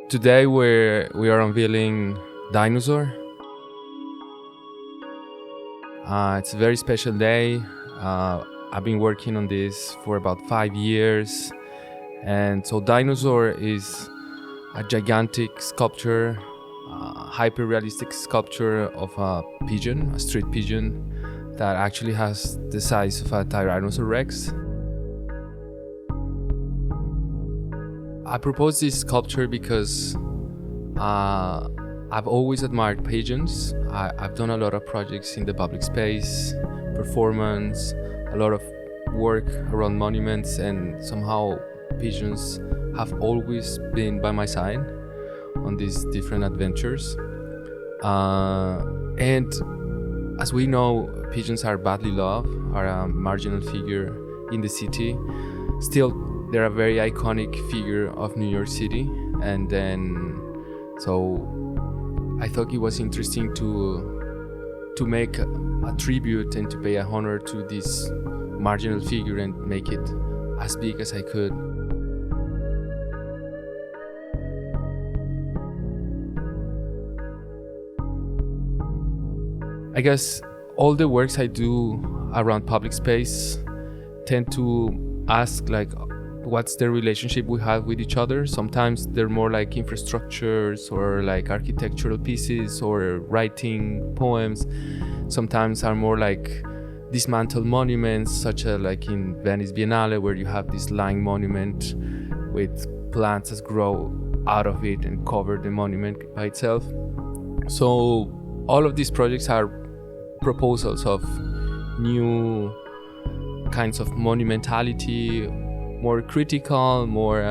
Today we are unveiling Dinosaur. It's a very special day. I've been working on this for about 5 years. And so Dinosaur is a gigantic sculpture, hyper-realistic sculpture of a pigeon, a street pigeon, that actually has the size of a Tyrannosaurus Rex. I proposed this sculpture because I've always admired pigeons. I've done a lot of projects in the public space, performance, a lot of work around monuments, and somehow pigeons have always been by my side on these different adventures. And as we know, pigeons are badly loved, are a marginal figure in the city. Still, they're a very iconic figure of New York City. And then, so I thought it was interesting to make a tribute and to pay a honor to this marginal figure and make it as big as I could. I guess all the works I do around public space tend to ask like, what's the relationship we have with each other? Sometimes they're more like infrastructures or like architectural pieces or writing poems. Sometimes are more like dismantled monuments, such as like in Venice Biennale, where you have this lying monument with plants that grow out of it and cover the monument by itself. So all of these projects are proposals of new kinds of monumentality, more critical, more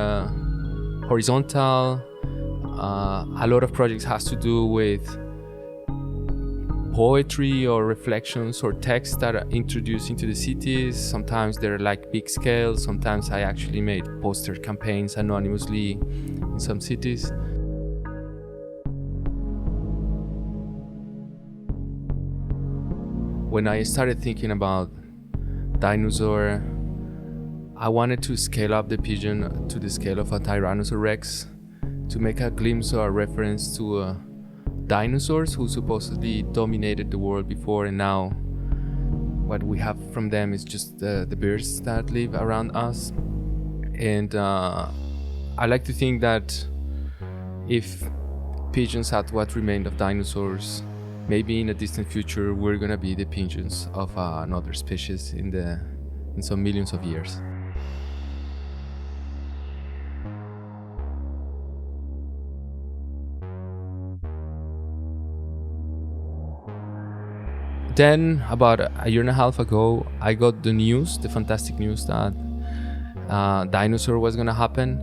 horizontal. A lot of projects has to do with poetry or reflections or texts that are introduced into the cities. Sometimes they're like big scale. Sometimes I actually made poster campaigns anonymously in some cities. When I started thinking about Dinosaur, I wanted to scale up the pigeon to the scale of a Tyrannosaurus Rex, to make a glimpse or a reference to dinosaurs who supposedly dominated the world before, and now what we have from them is just the birds that live around us. And I like to think that if pigeons had what remained of dinosaurs, maybe in a distant future we're gonna be the pigeons of another species in some millions of years. Then, about a year and a half ago, I got the fantastic news that Dinosaur was gonna happen.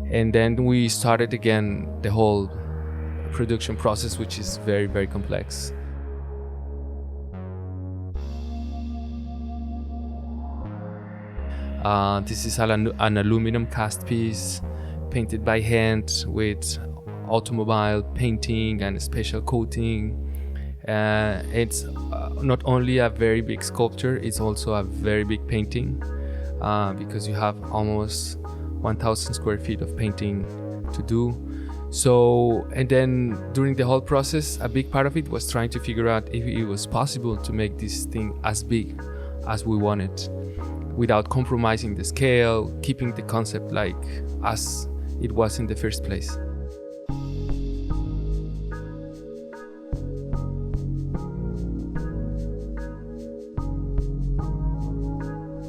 And then we started again the whole production process, which is very, very complex. This is an aluminum cast piece painted by hand with automobile painting and special coating. It's not only a very big sculpture, it's also a very big painting, because you have almost 1,000 square feet of painting to do. So, and then during the whole process, a big part of it was trying to figure out if it was possible to make this thing as big as we wanted, without compromising the scale, keeping the concept like as it was in the first place.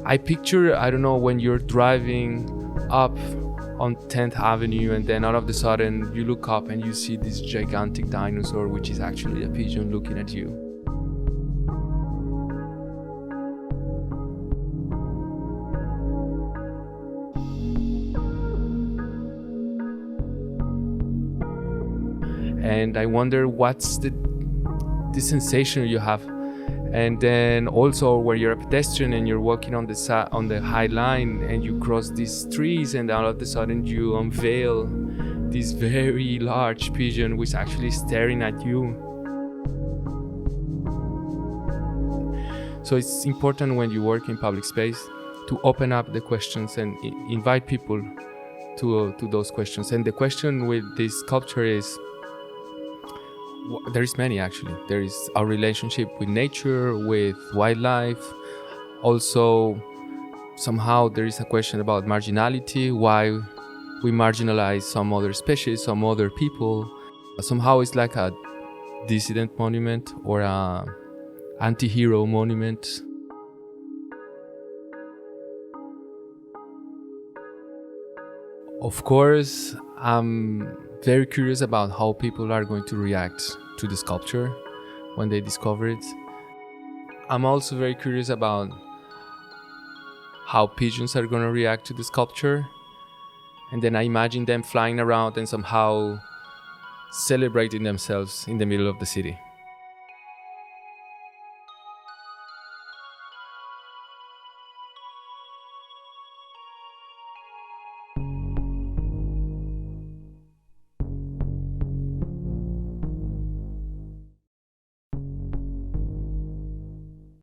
I picture, I don't know, when you're driving up on 10th Avenue and then all of a sudden you look up and you see this gigantic dinosaur, which is actually a pigeon looking at you. And I wonder what's the sensation you have. And then also where you're a pedestrian and you're walking on the High Line and you cross these trees and all of a sudden you unveil this very large pigeon which is actually staring at you. So it's important when you work in public space to open up the questions and invite people to those questions. And the question with this sculpture is, there is many actually. There is our relationship with nature, with wildlife. Also, somehow there is a question about marginality, why we marginalize some other species, some other people. Somehow it's like a dissident monument or a anti-hero monument. Of course, I'm very curious about how people are going to react to the sculpture when they discover it. I'm also very curious about how pigeons are going to react to the sculpture. And then I imagine them flying around and somehow celebrating themselves in the middle of the city.